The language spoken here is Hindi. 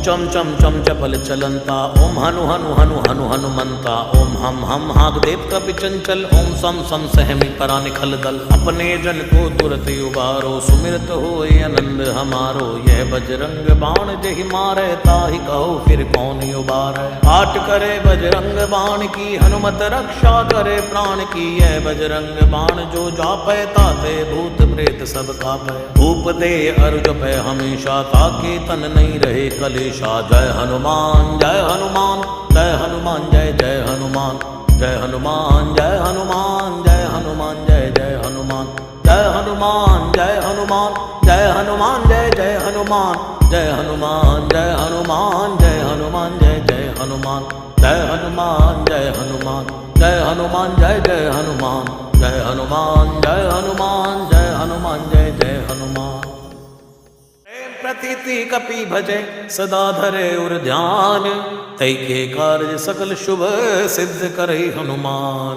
चम चम चम चपल चलंता, ओम हनु हनु हनु हनु हनुमंता, ओम हम हागदेव कपि चंचल, ओम सम सम सहमी परा निखल दल। अपने जन को तुरत उबारो, सुमिरत होए आनंद हमारो। यह बजरंग बाण जहि मारे, ताहि कहो फिर कौन उबारे। पाठ करे बजरंग बाण की, हनुमत रक्षा करे प्राण की। यह बजरंग बाण जो जापै, ताते भूत प्रेत सब कापै। धूप दे अरु जपै हमेशा, ताके तन नहीं रहे कलेशा। जय हनुमान जय हनुमान, जय हनुमान जय जय हनुमान। जय हनुमान जय हनुमान, जय हनुमान जय जय हनुमान। जय हनुमान जय हनुमान, जय हनुमान जय जय हनुमान। जय हनुमान जय हनुमान, जय हनुमान जय जय हनुमान। जय हनुमान जय हनुमान, जय हनुमान जय जय हनुमान। जय हनुमान जय हनुमान, जय हनुमान जय जय हनुमान। प्रतीति कपि भजे, सदा धरे उर ध्यान। तै के कार्य सकल शुभ, सिद्ध करे हनुमान।